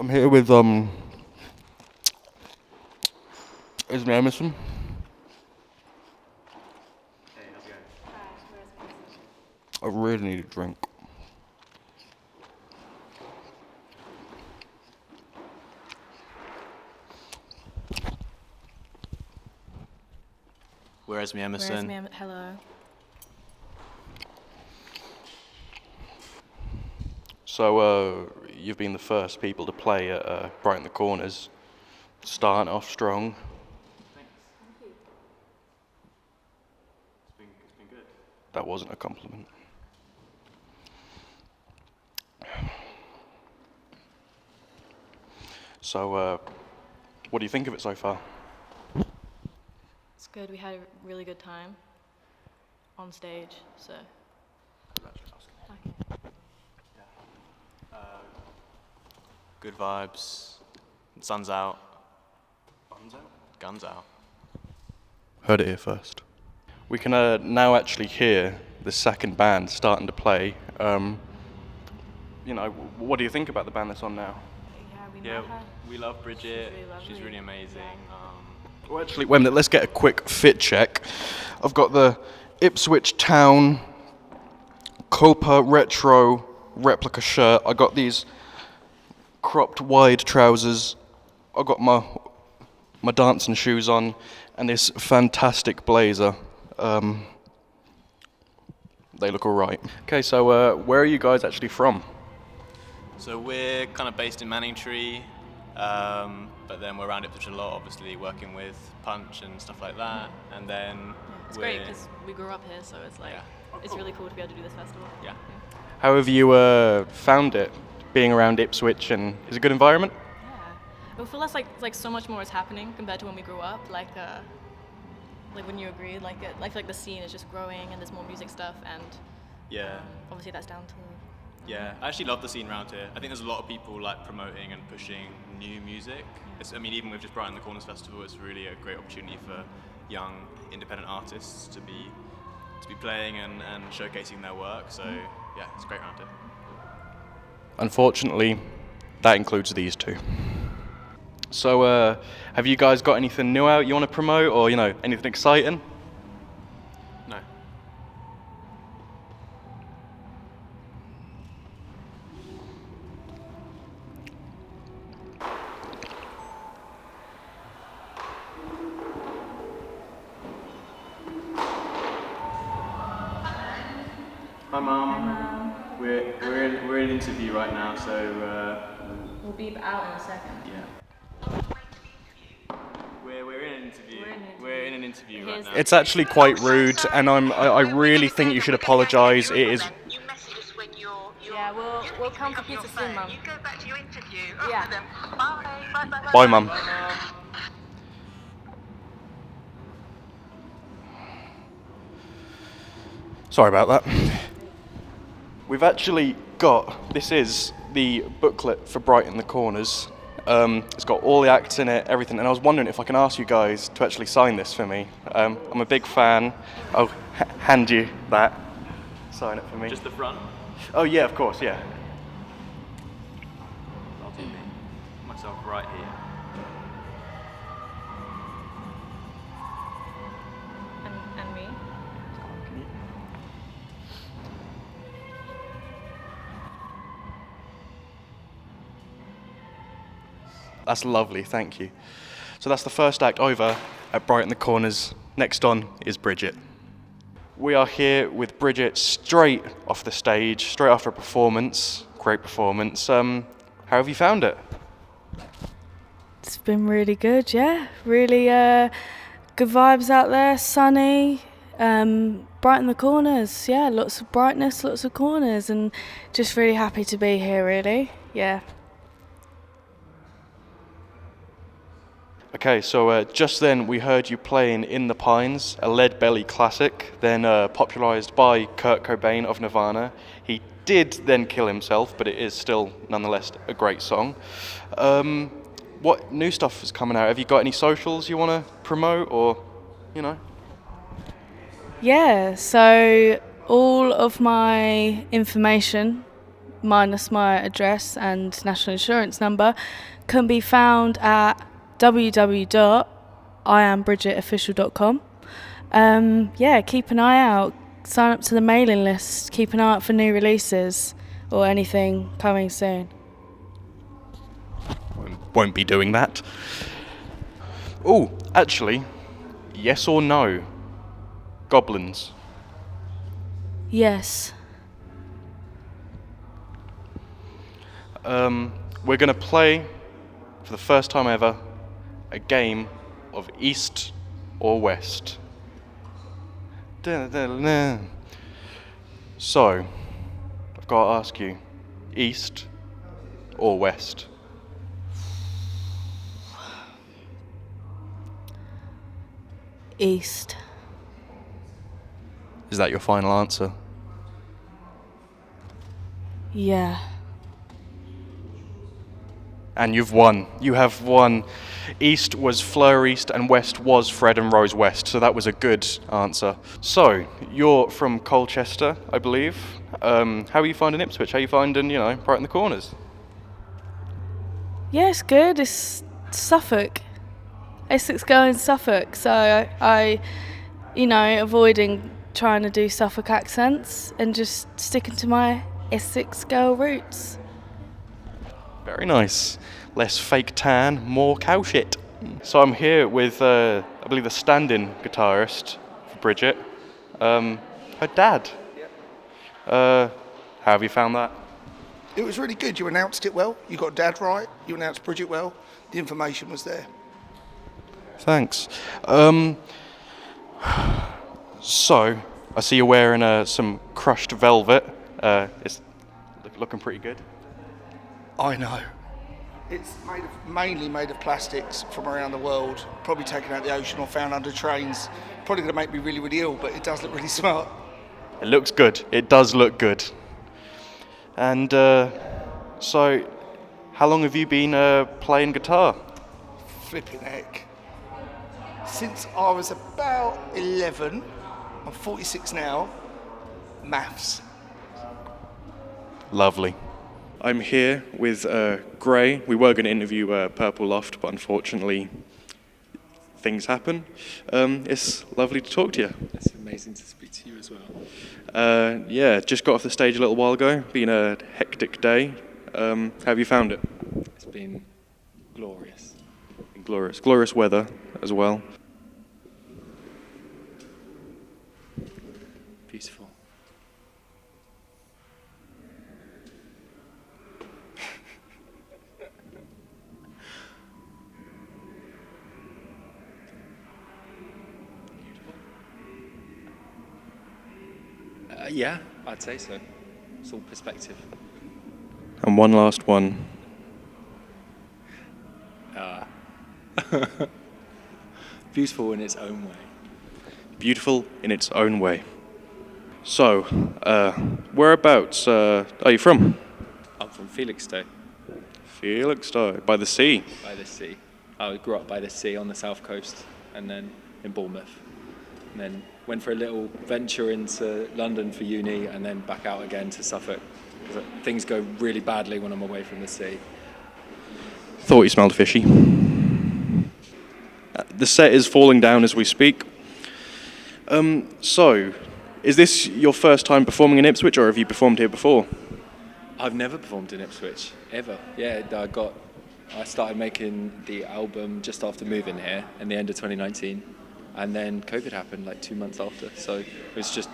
I'm here with Esme Emerson. Hey, how's it I going? really need a drink. We're Esme Emerson. Hello. So, you've been the first people to play at Brighten the Corners, starting off strong. Thanks. It's been good. That wasn't a compliment. So, what do you think of it so far? It's good. We had a really good time on stage, so. Okay. Good vibes. Sun's out. Guns out? Guns out. Heard it here first. We can now actually hear the second band starting to play. What do you think about the band that's on now? Yeah, We love Bridget. She's She's really really lovely. amazing. Well, actually, wait a minute, let's get a quick fit check. I've got the Ipswich Town Copa Retro replica shirt. I got these cropped wide trousers. I got my dancing shoes on, and this fantastic blazer. They look alright. Okay, so where are you guys actually from? So we're kind of based in Manningtree, but then we're around Ipswich a lot, obviously working with Punch and stuff like that. And then It's great because we grew up here, so it's like it's really cool to be able to do this festival. Yeah. How have you found it, being around Ipswich, and is it a good environment? Yeah. I feel that's like so much more is happening compared to when we grew up. Like when you agree, I feel like the scene is just growing and there's more music stuff, and Yeah. obviously that's down to. Yeah, I actually love the scene around here. I think there's a lot of people like promoting and pushing new music. Even with just Brighten the Corners Festival, it's really a great opportunity for young independent artists to be playing and showcasing their work. So yeah, it's great around here. Unfortunately, that includes these two. So, have you guys got anything new out you want to promote, or anything exciting? No. Hi, Mum. We're in an interview right now, so We'll beep out in a second. yeah. We're in an interview. We're in an interview right now. It's actually quite rude, and I really think you should apologise. It is. You message us when you're Yeah, we'll come for pizza soon, Mum. You go back to your interview. Yeah. Then. Bye. Bye, Mum. Sorry about that. We've actually got, this is the booklet for Brighten the Corners. It's got all the acts in it, everything, and I was wondering if I can ask you guys to actually sign this for me. I'm a big fan. I'll hand you that. Sign it for me. Just the front. Oh yeah, of course, yeah. I'll take myself right here. And me. That's lovely, thank you. So that's the first act over at Brighten the Corners. Next on is Bridget. We are here with Bridget straight off the stage, straight after a performance. Great performance. How have you found it? It's been really good, yeah. Really good vibes out there, sunny, brighten the corners, yeah. Lots of brightness, lots of corners, and just really happy to be here, really, yeah. Okay, so just then we heard you playing In the Pines, a Lead Belly classic, then popularised by Kurt Cobain of Nirvana. He did then kill himself, but it is still nonetheless a great song. What new stuff is coming out? Have you got any socials you want to promote, or, Yeah, so all of my information minus my address and national insurance number, can be found at www.iambridgetofficial.com. Keep an eye out. Sign up to the mailing list. Keep an eye out for new releases or anything coming soon. Won't be doing that. Oh, actually, yes or no? Goblins. Yes. We're going to play, for the first time ever, a game of East or West. So, I've got to ask you, East or West? East. Is that your final answer? Yeah. And you've won. You have won. East was Fleur East and West was Fred and Rose West, so that was a good answer. So, you're from Colchester, I believe. How are you finding Ipswich? How are you finding, Brighten the Corners? Yeah, it's good. It's Suffolk. Essex going Suffolk, so I avoiding trying to do Suffolk accents and just sticking to my Essex girl roots. Very nice. Less fake tan, more cow shit. So I'm here with, I believe, the stand-in guitarist for Bridget, her dad. How have you found that? It was really good. You announced it well. You got Dad right. You announced Bridget well. The information was there. Thanks. So, I see you're wearing some crushed velvet. It's looking pretty good. I know. It's mainly made of plastics from around the world, probably taken out the ocean or found under trains. Probably going to make me really, really ill, but it does look really smart. It looks good. It does look good. And so, how long have you been playing guitar? Flipping heck. Since I was about 11, I'm 46 now, maths. Lovely. I'm here with Gray. We were going to interview Purple Loft, but unfortunately things happen. It's lovely to talk to you. It's amazing to speak to you as well. Just got off the stage a little while ago. Been a hectic day. How have you found it? It's been glorious. Glorious weather as well. Beautiful. Yeah, I'd say so. It's all perspective. And one last one. Beautiful in its own way. Beautiful in its own way. So, whereabouts are you from? I'm from Felixstowe, Felixstowe, by the sea. by the sea. I grew up by the sea on the south coast, and then in Bournemouth. And then went for a little venture into London for uni, and then back out again to Suffolk. 'Cause things go really badly when I'm away from the sea. Thought you smelled fishy. The set is falling down as we speak. So, is this your first time performing in Ipswich, or have you performed here before? I've never performed in Ipswich, ever. Yeah, I started making the album just after moving here in the end of 2019, and then COVID happened like 2 months after. So it was just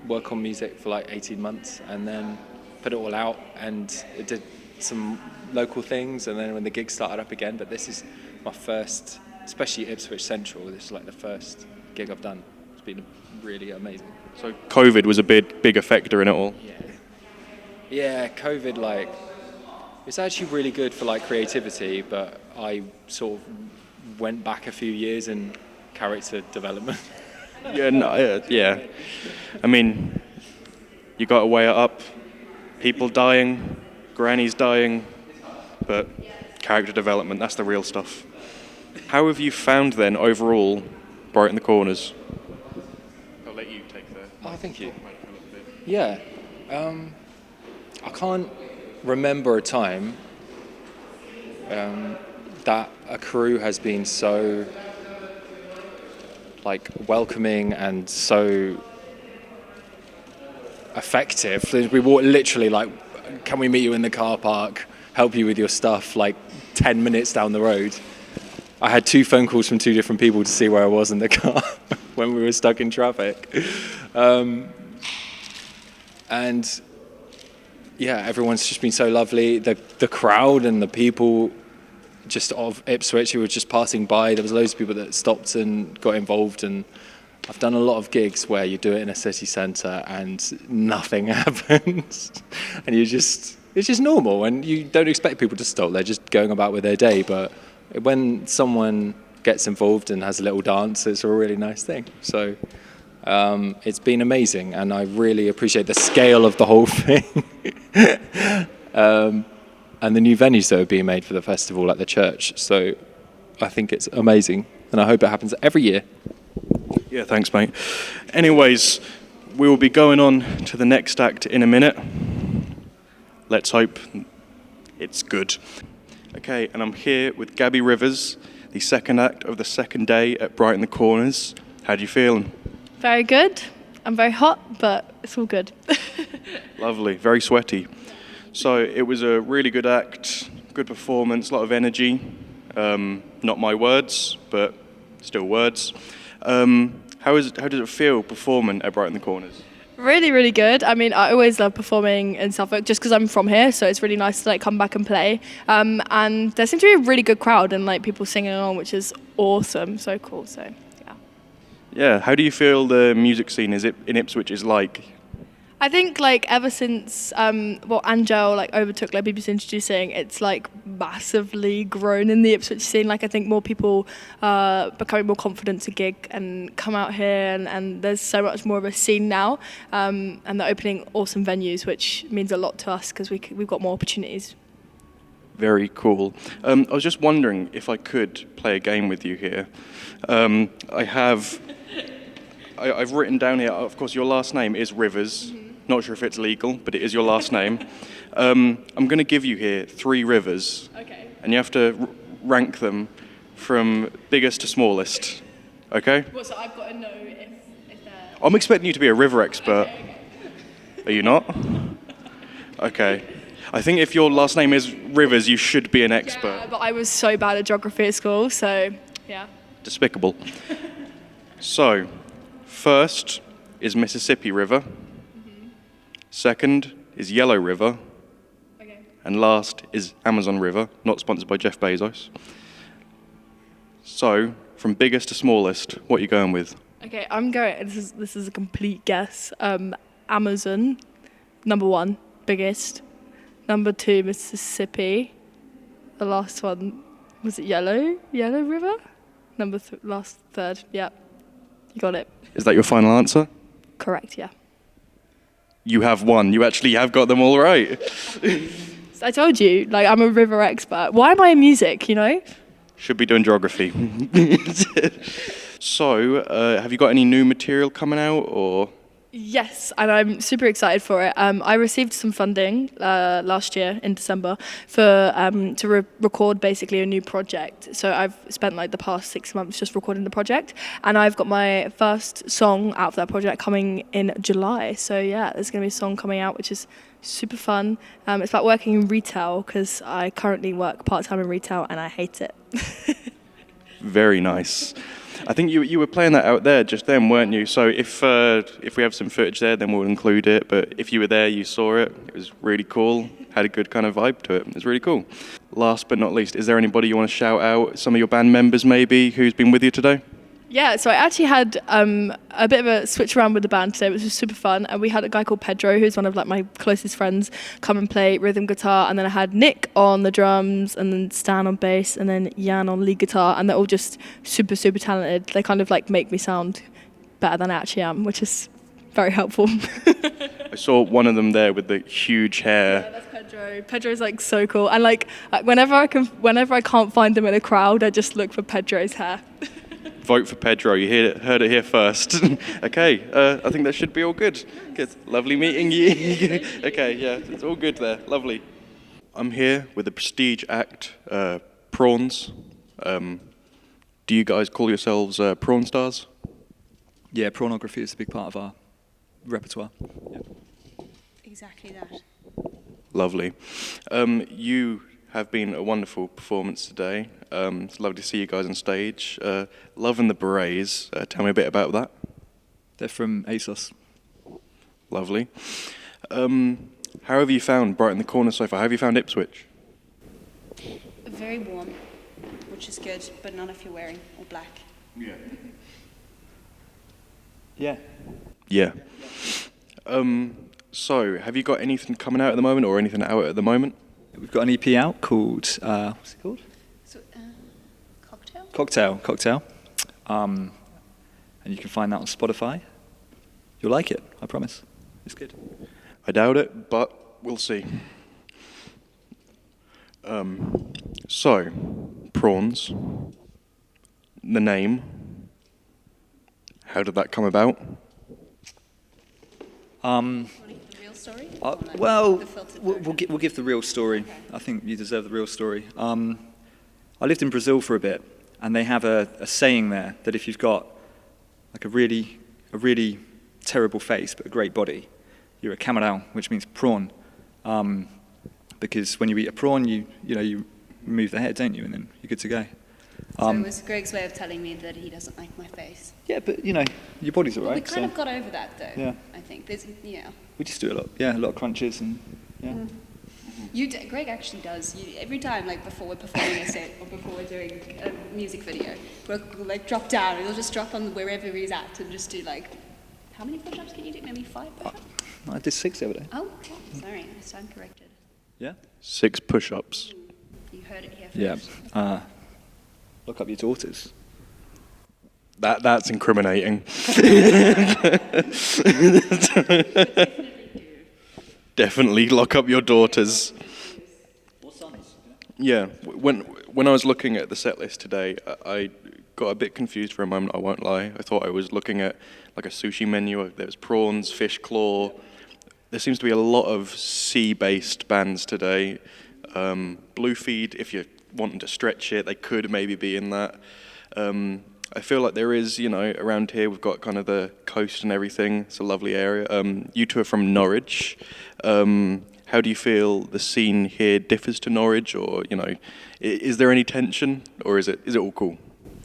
work on music for like 18 months, and then put it all out, and it did some local things, and then when the gigs started up again. But this is my first, especially Ipswich Central, this is like the first gig I've done. It's been really amazing. So COVID was a big factor in it all. Yeah, COVID, like, it's actually really good for like creativity, but I sort of went back a few years in character development. Yeah. I mean, you got to weigh it up. People dying, grannies dying, but character development, that's the real stuff. How have you found then, overall, Brighten the Corners? I'll let you take the... Oh, thank you. Yeah. I can't remember a time that a crew has been so like welcoming and so effective. We walked literally like, can we meet you in the car park, help you with your stuff, like 10 minutes down the road. I had 2 phone calls from 2 different people to see where I was in the car when we were stuck in traffic. And yeah, everyone's just been so lovely. The crowd and the people just of Ipswich who were just passing by, there was loads of people that stopped and got involved. And I've done a lot of gigs where you do it in a city centre and nothing happens. And it's just normal, and you don't expect people to stop. They're just going about with their day. But when someone gets involved and has a little dance, it's a really nice thing. So it's been amazing, and I really appreciate the scale of the whole thing. And the new venues that are being made for the festival at the church. So I think it's amazing, and I hope it happens every year. Yeah, thanks, mate. Anyways, we will be going on to the next act in a minute. Let's hope it's good. Okay, and I'm here with Gabby Rivers, the second act of the second day at Brighten the Corners. How do you feeling? Very good. I'm very hot, but it's all good. Lovely, very sweaty. So it was a really good act, good performance, a lot of energy. Not my words, but still words. How does it feel performing at Brighten the Corners? Really, really good. I mean, I always love performing in Suffolk just because I'm from here, so it's really nice to like come back and play. And there seems to be a really good crowd and like people singing along, which is awesome. So cool. So yeah. Yeah. How do you feel the music scene in Ipswich is like? I think like ever since Angel like overtook like BBC Introducing, it's like massively grown in the Ipswich scene. Like I think more people are becoming more confident to gig and come out here, and there's so much more of a scene now, and they're opening awesome venues, which means a lot to us because we've got more opportunities. Very cool. I was just wondering if I could play a game with you here. I've written down here, of course, your last name is Rivers. Mm-hmm. Not sure if it's legal, but it is your last name. I'm going to give you here 3 rivers. Okay. And you have to rank them from biggest to smallest. Okay? Well, so I've got to know if they're... I'm expecting you to be a river expert. Okay. Are you not? Okay. I think if your last name is Rivers, you should be an expert. Yeah, but I was so bad at geography at school, so yeah. Despicable. So, first is Mississippi River. Second is Yellow River. Okay. And last is Amazon River, not sponsored by Jeff Bezos. So, from biggest to smallest, what are you going with? Okay, I'm going, this is a complete guess. Amazon, number 1, biggest. Number 2, Mississippi. The last one, was it Yellow River? Last third, yeah. You got it. Is that your final answer? Correct, yeah. You have won. You actually have got them all right. I told you, like, I'm a river expert. Why am I in music, you know? Should be doing geography. So, have you got any new material coming out, or...? Yes, and I'm super excited for it. I received some funding last year in December for to record basically a new project. So I've spent like the past 6 months just recording the project, and I've got my first song out for that project coming in July. So yeah, there's going to be a song coming out which is super fun. It's about working in retail because I currently work part-time in retail and I hate it. Very nice. I think you were playing that out there just then, weren't you? So if we have some footage there, then we'll include it. But if you were there, you saw it. It was really cool. Had a good kind of vibe to it. It was really cool. Last but not least, is there anybody you want to shout out? Some of your band members maybe who's been with you today? Yeah, so I actually had a bit of a switch around with the band today, which was super fun. And we had a guy called Pedro, who's one of like my closest friends, come and play rhythm guitar. And then I had Nick on the drums, and then Stan on bass, and then Jan on lead guitar. And they're all just super, super talented. They kind of like make me sound better than I actually am, which is very helpful. I saw one of them there with the huge hair. Yeah, that's Pedro. Pedro's like so cool. And like whenever I can't find them in a crowd, I just look for Pedro's hair. vote for Pedro. You heard it here first. Okay, I think that should be all good. Good. Lovely meeting you. Okay, yeah, it's all good there. Lovely. I'm here with the prestige act, Prawns. Do you guys call yourselves prawn stars? Yeah, pornography is a big part of our repertoire. Yeah. Exactly that. Lovely. You have been a wonderful performance today. It's lovely to see you guys on stage. Loving the berets. Tell me a bit about that. They're from ASOS. Lovely. How have you found Brighten the Corners so far? How have you found Ipswich? Very warm, which is good, but not if you're wearing all black. Yeah. Yeah. Yeah. So, have you got anything coming out at the moment or anything out at the moment? We've got an EP out called, what's it called? So, cocktail? Cocktail. And you can find that on Spotify. You'll like it, I promise. It's good. I doubt it, but we'll see. So, prawns. The name. How did that come about? The real story? Well, The filtered we'll version? give the real story. Okay. I think you deserve the real story. I lived in Brazil for a bit, and they have a saying there that if you've got like a really terrible face but a great body, you're a camarão, which means prawn. Because when you eat a prawn, you remove the head, don't you? And then you're good to go. So it was Greg's way of telling me that he doesn't like my face. Yeah, but your body's all Well, right. we kind of got over that, though. Yeah. I think there's, We just do a lot. Yeah, a lot of crunches and yeah. Greg actually does. Every time, like before we're performing a set or before we're doing a music video, we'll like drop down and he'll just drop on wherever he's at and just do like, how many push-ups can you do? Maybe 5 push-ups? I did 6 the other day. Oh, okay. Sorry, I stand corrected. Yeah. 6 push-ups. You heard it here first. Yeah. Look up your daughters. That's incriminating. Definitely lock up your daughters. Or sons. Yeah, when I was looking at the set list today, I got a bit confused for a moment, I won't lie. I thought I was looking at like a sushi menu. There was prawns, fish claw. There seems to be a lot of sea-based bands today. Bluefeed, if you're wanting to stretch it, they could maybe be in that. I feel like there is, around here we've got kind of the coast and everything. It's a lovely area. You two are from Norwich. How do you feel the scene here differs to Norwich, or is there any tension, or is it all cool?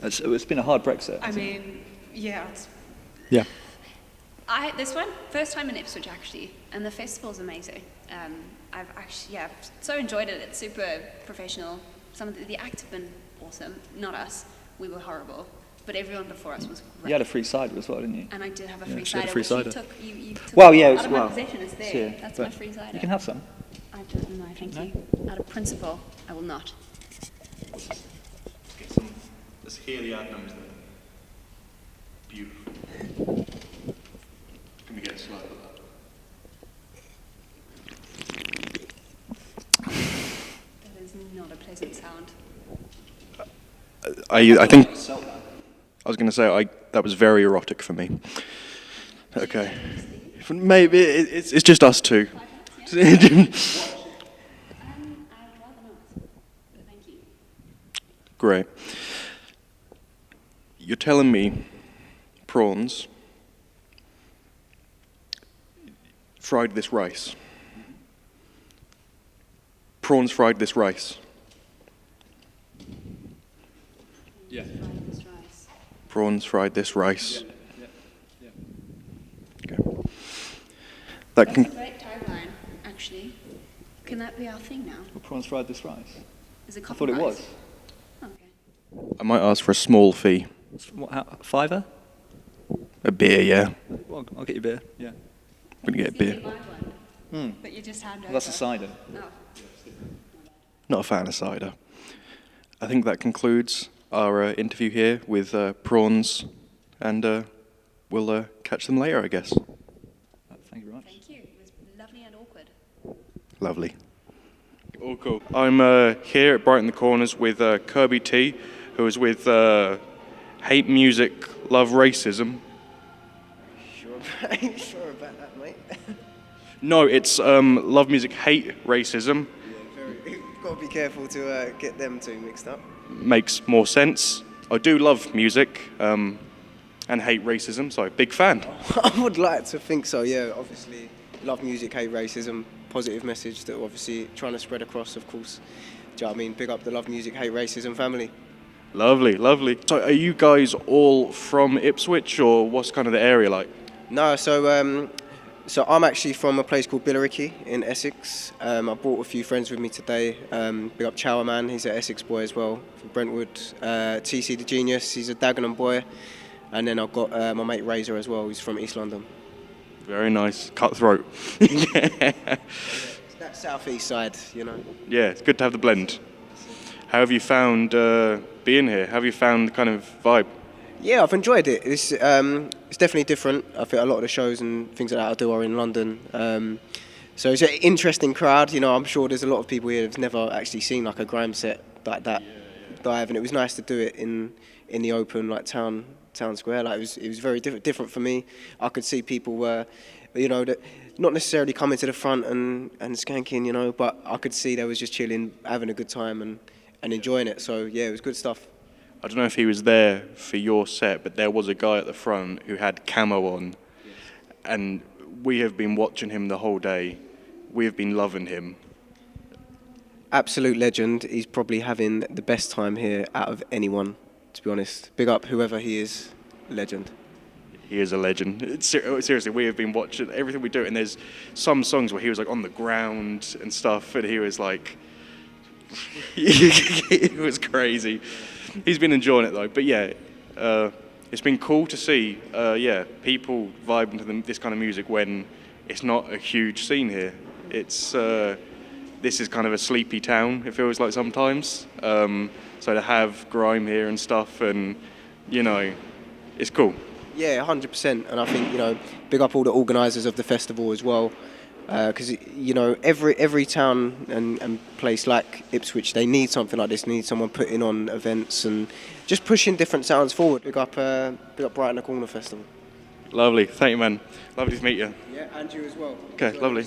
It's been a hard Brexit. I mean, yeah. Yeah. This one, first time in Ipswich actually, and the festival's amazing. I've actually, so enjoyed it. It's super professional. Some of the acts have been awesome. Not us. We were horrible. But everyone before us was great. You had a free cider as well, didn't you? And I did have a Yeah, free she had cider, a free which cider. you took Well, yeah, out of my possession. It's there. Yeah, That's but my free cider. You can have some. I don't know, thank you. Out of principle, I will not. Let's hear the ad numbers there. Beautiful. Can we get a slide of that? That is not a pleasant sound. I think I was going to say that was very erotic for me. Okay, maybe it's just us two. I'd rather not, but thank you. Great. You're telling me prawns fried this rice. Prawns fried this rice. Yeah. Fried this rice. Prawns fried this rice. Yeah. Okay. That's a great tagline, actually. Can that be our thing now? Well, prawns fried this rice. Is it I thought it was. Oh, okay. I might ask for a small fee. What, $5? A beer, yeah. Well, I'll get you a beer. Yeah. I'm gonna get a beer. My one. But you just hand over. That's a cider. Oh. Not a fan of cider. I think that concludes our interview here with prawns, and we'll catch them later, I guess. Thank you very much. Thank you. It was lovely and awkward. Lovely. All cool. I'm here at Brighten the Corners with Kirby T, who is with hate music, love racism. Sure about that, mate. No, it's love music, hate racism. You've got to be careful to get them two mixed up. Makes more sense. I do love music and hate racism, so big fan. I would like to think so, yeah. Obviously, love music, hate racism, positive message that we're obviously trying to spread across, of course. Do you know what I mean? Big up the love music, hate racism family. Lovely, lovely. So are you guys all from Ipswich, or what's kind of the area like? No, so I'm actually from a place called Billericay in Essex. I brought a few friends with me today. Big up Chower Man, he's an Essex boy as well, from Brentwood. TC the Genius, he's a Dagenham boy. And then I've got my mate Razor as well, who's from East London. Very nice, cutthroat. That southeast side, you know. Yeah, it's good to have the blend. How have you found being here? How have you found the kind of vibe? Yeah, I've enjoyed it. It's definitely different. I think a lot of the shows and things like that I do are in London. So it's an interesting crowd. You know, I'm sure there's a lot of people here who've never actually seen like a grime set like that live, and it was nice to do it in the open, like town square. Like it was very different for me. I could see people were, you know, that not necessarily coming to the front and skanking, you know, but I could see they was just chilling, having a good time and enjoying it. So yeah, it was good stuff. I don't know if he was there for your set, but there was a guy at the front who had camo on, and we have been watching him the whole day. We have been loving him. Absolute legend. He's probably having the best time here out of anyone, to be honest. Big up whoever he is. Legend. He is a legend. Seriously, we have been watching everything we do, and there's some songs where he was like on the ground and stuff, and he was like, it was crazy. He's been enjoying it though, but yeah, it's been cool to see, people vibing to this kind of music when it's not a huge scene here. It's this is kind of a sleepy town. It feels like sometimes. So to have grime here and stuff, and you know, it's cool. Yeah, 100%. And I think, you know, big up all the organisers of the festival as well. Because, you know, every town and place like Ipswich, they need something like this. They need someone putting on events and just pushing different sounds forward. Big up Brighten The Corners Festival. Lovely. Thank you, man. Lovely to meet you. Yeah, and you as well. Okay, lovely.